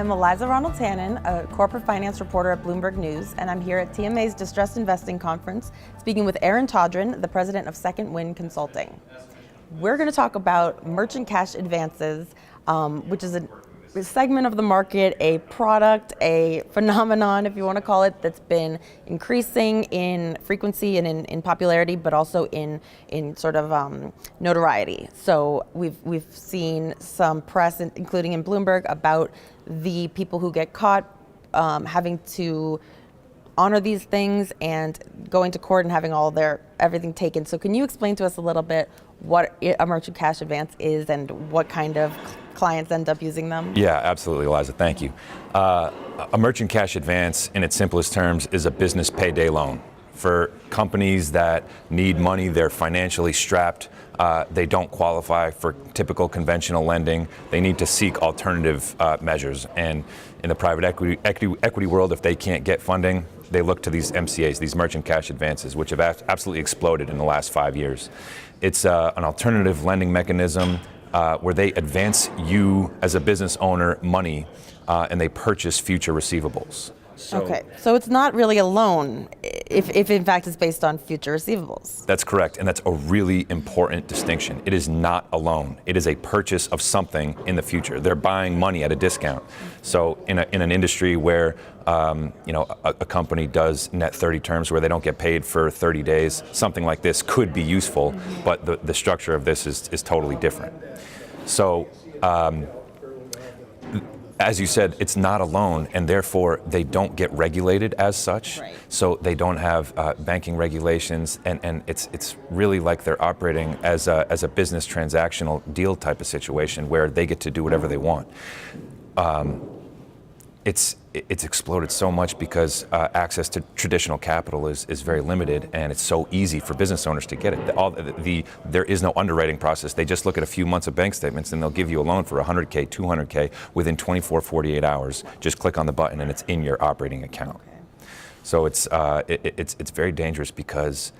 I'm Eliza Ronalds-Hannon, a corporate finance reporter at Bloomberg News, and I'm here at TMA's Distressed Investing Conference, speaking with Todrin, the president of Second Wind Consulting. We're going to talk about merchant cash advances, which is a segment of the market, a product, a phenomenon, if you want to call it, that's been increasing in frequency and in popularity, but also in sort of notoriety. So we've seen some press, including in Bloomberg, about the people who get caught having to honor these things and going to court and having all their everything taken. So can you explain to us a little bit what a merchant cash advance is and what kind of clients end up using them? Yeah, absolutely, Eliza. Thank you. A merchant cash advance, in its simplest terms, is a business payday loan. For companies that need money, they're financially strapped, they don't qualify for typical conventional lending, they need to seek alternative measures. And in the private equity world, if they can't get funding, they look to these MCAs, these merchant cash advances, which have absolutely exploded in the last 5 years. It's an alternative lending mechanism where they advance you as a business owner money and they purchase future receivables. Okay, so it's not really a loan if in fact it's based on future receivables. That's correct, and that's a really important distinction. It is not a loan. It is a purchase of something in the future. They're buying money at a discount. So in an industry where a company does net 30 terms where they don't get paid for 30 days, something like this could be useful, but the structure of this is totally different. So as you said, it's not a loan, and therefore they don't get regulated as such. Right. So they don't have banking regulations, and it's really like they're operating as a business transactional deal type of situation where they get to do whatever they want. It's exploded so much because access to traditional capital is very limited, and it's so easy for business owners to get it. There is no underwriting process. They just look at a few months of bank statements and they'll give you a loan for $100K, $200K within 24, 48 hours. Just click on the button and it's in your operating account. Okay. So it's very dangerous because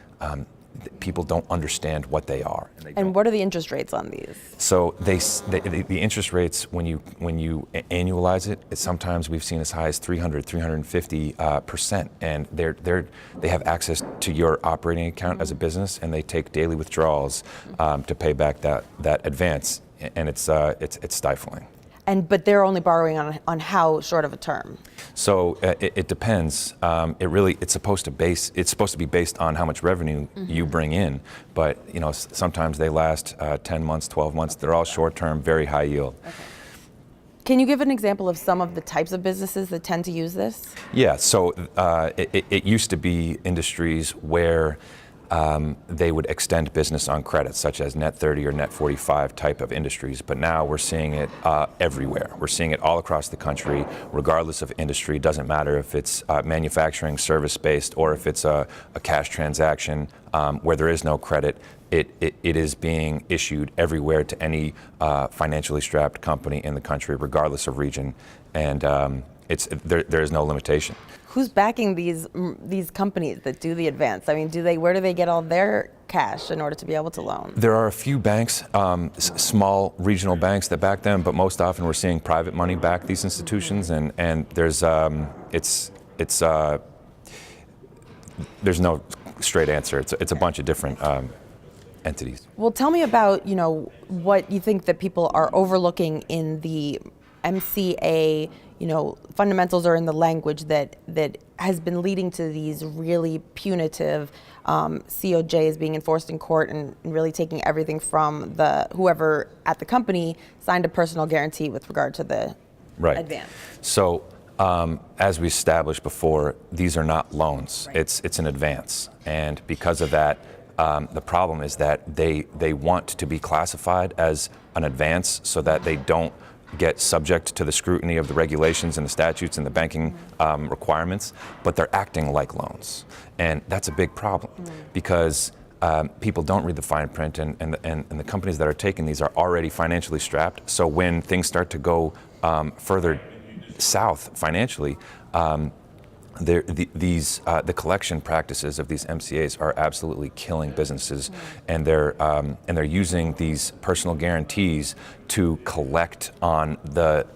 people don't understand what they are. And what are the interest rates on these? So the interest rates, when you annualize it, sometimes we've seen as high as 300, 350%, and they have access to your operating account as a business, and they take daily withdrawals to pay back that advance, and it's stifling. But they're only borrowing on how short of a term? So it depends. It's supposed to be based on how much revenue you bring in. But sometimes they last 10 months, 12 months. They're all short-term, very high yield. Okay. Can you give an example of some of the types of businesses that tend to use this? Yeah. So it used to be industries where they would extend business on credit, such as net 30 or net 45 type of industries. But now we're seeing it everywhere. We're seeing it all across the country, regardless of industry. It doesn't matter if it's manufacturing, service-based, or if it's a cash transaction where there is no credit. It is being issued everywhere to any financially strapped company in the country, regardless of region. And there is no limitation. Who's backing these companies that do the advance? I mean, where do they get all their cash in order to be able to loan? There are a few banks, small regional banks that back them, but most often we're seeing private money back these institutions, and there's no straight answer. It's a bunch of different entities. Well, tell me about what you think that people are overlooking in the MCA, fundamentals or in the language that has been leading to these really punitive COJs being enforced in court and really taking everything from whoever at the company signed a personal guarantee with regard to the advance. So as we established before, these are not loans. Right. It's an advance, and because of that, the problem is that they want to be classified as an advance so that they don't get subject to the scrutiny of the regulations and the statutes and the banking requirements, but they're acting like loans. And that's a big problem because people don't read the fine print, and the companies that are taking these are already financially strapped. So when things start to go further south financially, the collection practices of these MCAs are absolutely killing businesses, and they're using these personal guarantees to collect on the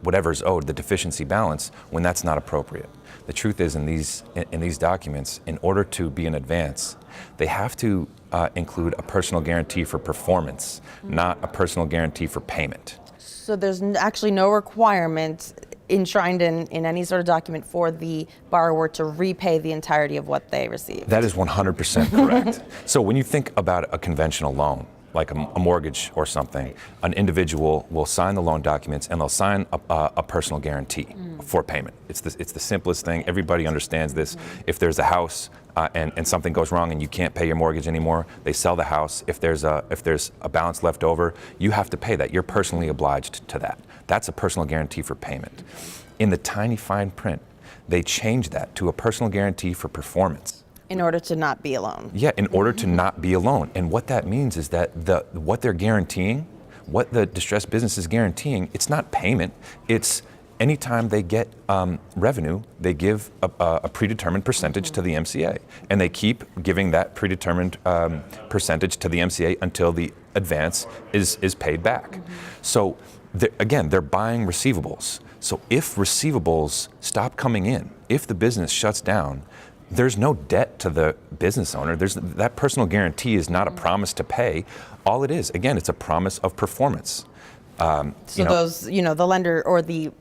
whatever's owed, the deficiency balance, when that's not appropriate. The truth is, in these documents, in order to be an advance, they have to include a personal guarantee for performance, not a personal guarantee for payment. So there's actually no requirement enshrined in any sort of document for the borrower to repay the entirety of what they received. That is 100% correct. So when you think about a conventional loan, like a mortgage or something, an individual will sign the loan documents and they'll sign a personal guarantee for payment. It's the simplest thing. Everybody understands this. If there's a house and something goes wrong and you can't pay your mortgage anymore, they sell the house. If there's a balance left over, you have to pay that. You're personally obliged to that. That's a personal guarantee for payment. In the tiny fine print, they change that to a personal guarantee for performance. In order to not be a loan. Yeah, in order to not be a loan. And what that means is that what they're guaranteeing, what the distressed business is guaranteeing, it's not payment. It's anytime they get revenue, they give a predetermined percentage to the MCA. And they keep giving that predetermined percentage to the MCA until the advance is paid back. So they're buying receivables. So if receivables stop coming in, if the business shuts down, there's no debt to the business owner. That personal guarantee is not a promise to pay. All it is, again, it's a promise of performance. The lender or the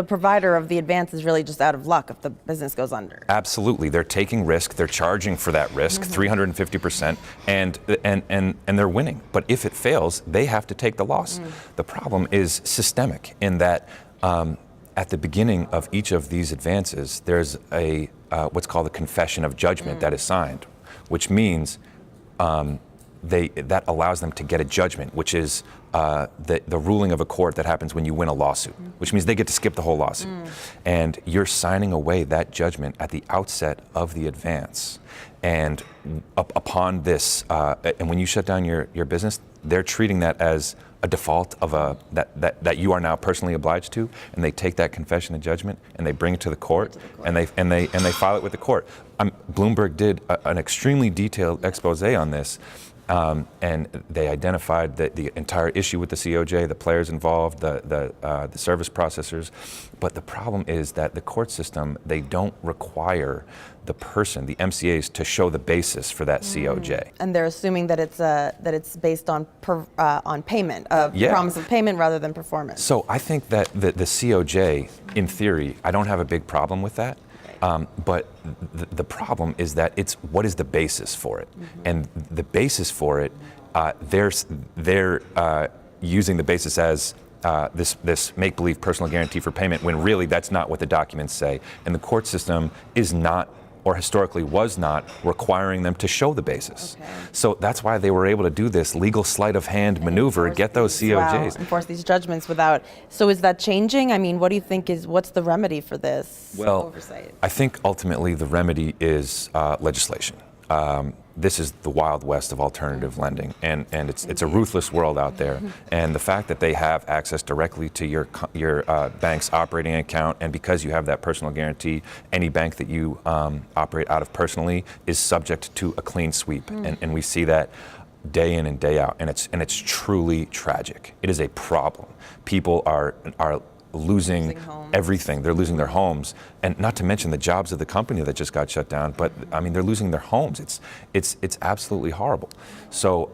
provider of the advance is really just out of luck if the business goes under. Absolutely, they're taking risk. They're charging for that risk, 350%, and they're winning. But if it fails, they have to take the loss. The problem is systemic in that at the beginning of each of these advances, there's what's called a confession of judgment that is signed, which means that allows them to get a judgment, which is the ruling of a court that happens when you win a lawsuit, which means they get to skip the whole lawsuit. And you're signing away that judgment at the outset of the advance. And upon this, and when you shut down your business, they're treating that as a default of that you are now personally obliged to, and they take that confession of judgment and they bring it to the court, and they file it with the court. Bloomberg did an extremely detailed expose on this, and they identified the entire issue with the COJ, the players involved, the service processors. But the problem is that the court system, they don't require the person, the MCAs, to show the basis for that COJ. And they're assuming that it's based on payment, promise of payment rather than performance. So I think that the COJ, in theory, I don't have a big problem with that. But the problem is that it's what is the basis for it, and the basis for it, they're using the basis as this make-believe personal guarantee for payment, when really that's not what the documents say, and the court system is not, or historically was not, requiring them to show the basis. Okay. So that's why they were able to do this legal sleight of hand maneuver, get those COJs. Enforce these judgments without. So is that changing? I mean, what do you think what's the remedy for this oversight? I think ultimately the remedy is legislation. This is the Wild West of alternative lending, and it's a ruthless world out there. And the fact that they have access directly to your bank's operating account, and because you have that personal guarantee, any bank that you operate out of personally is subject to a clean sweep, and we see that day in and day out, and it's truly tragic. It is a problem. People are losing everything. They're losing their homes, and not to mention the jobs of the company that just got shut down. But I mean, they're losing their homes. It's absolutely horrible. So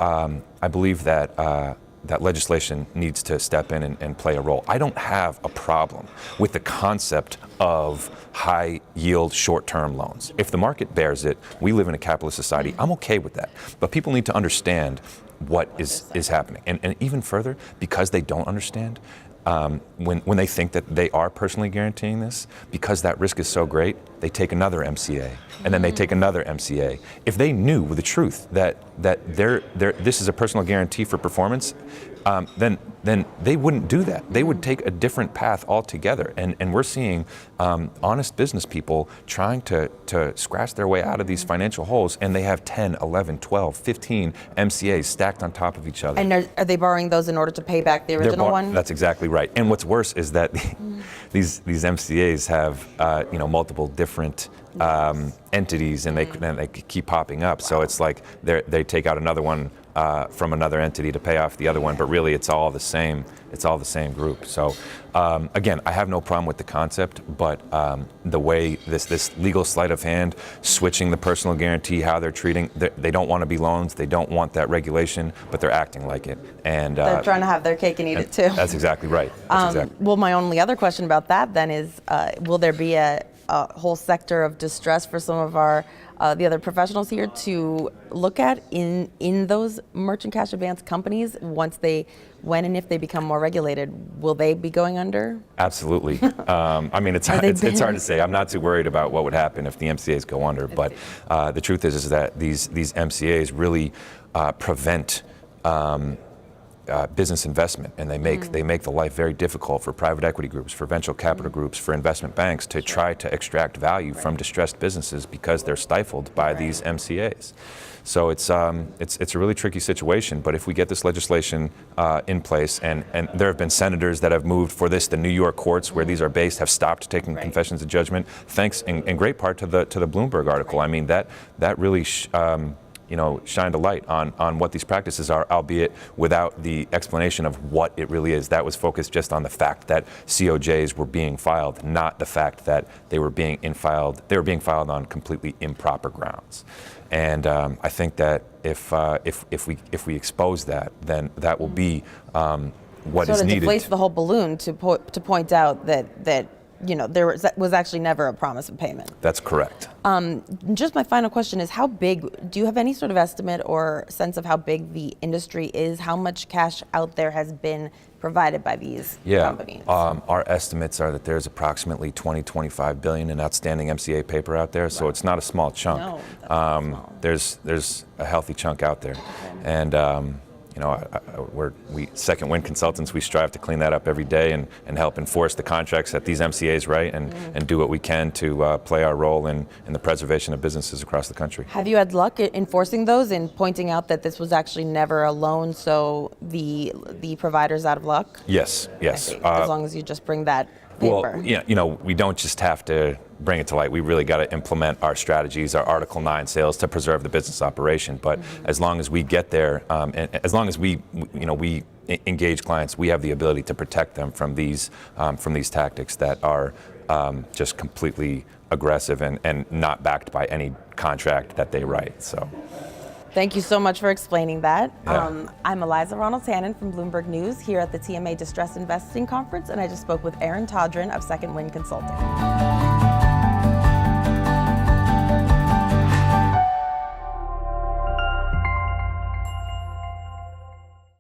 I believe that that legislation needs to step in and play a role. I don't have a problem with the concept of high yield short-term loans. If the market bears it, we live in a capitalist society. I'm okay with that. But people need to understand what is happening, and even further, because they don't understand. When they think that they are personally guaranteeing this, because that risk is so great, they take another MCA, and then they take another MCA. If they knew the truth that this is a personal guarantee for performance, then they wouldn't do that. They would take a different path altogether. And we're seeing honest business people trying to scratch their way out of these financial holes, and they have 10, 11, 12, 15 MCAs stacked on top of each other. And are they borrowing those in order to pay back the original one? That's exactly right. And what's worse is that these MCAs have multiple different different entities, and they keep popping up. So it's like they take out another one from another entity to pay off the other one, but really it's all the same. It's all the same group. So again, I have no problem with the concept, but the way this legal sleight of hand, switching the personal guarantee, how they're treating, they don't want to be loans, they don't want that regulation, but they're acting like it. And they're trying to have their cake and eat it too. That's exactly right. Well, my only other question about that then is, will there be a whole sector of distress for some of our the other professionals here to look at in those merchant cash advance companies when and if they become more regulated? Will they be going under? Absolutely. I mean, it's hard to say. I'm not too worried about what would happen if the MCAs go under, but the truth is that these MCAs really prevent business investment, and they make the life very difficult for private equity groups, for venture capital groups, for investment banks to try to extract value from distressed businesses because they're stifled by these MCAs. So it's a really tricky situation. But if we get this legislation in place, and there have been senators that have moved for this, the New York courts where these are based have stopped taking confessions of judgment, thanks in great part to the Bloomberg article. I mean, that really shined a light on what these practices are, albeit without the explanation of what it really is. That was focused just on the fact that COJs were being filed, not the fact that they were being filed on completely improper grounds. And I think that if we expose that, then that will be what is needed. So to deflate the whole balloon to point out that there was actually never a promise of payment. That's correct. Just my final question is, how big, do you have any sort of estimate or sense of how big the industry is? How much cash out there has been provided by these companies? Our estimates are that there's approximately 25 billion in outstanding MCA paper out there, so it's not a small chunk. No, that's not small. There's a healthy chunk out there. And we Second Wind Consultants, we strive to clean that up every day and help enforce the contracts that these MCAs write and do what we can to play our role in the preservation of businesses across the country. Have you had luck enforcing those and pointing out that this was actually never a loan, so the provider's out of luck? Yes. As long as you just bring that paper. Well, we don't just have to bring it to light. We really got to implement our strategies, our Article 9 sales to preserve the business operation. But as long as we get there, and as long as we engage clients, we have the ability to protect them from these tactics that are just completely aggressive and not backed by any contract that they write. So. Thank you so much for explaining that. Yeah. I'm Eliza Ronalds-Hannon from Bloomberg News here at the TMA Distressed Investing Conference, and I just spoke with Todrin of Second Wind Consulting.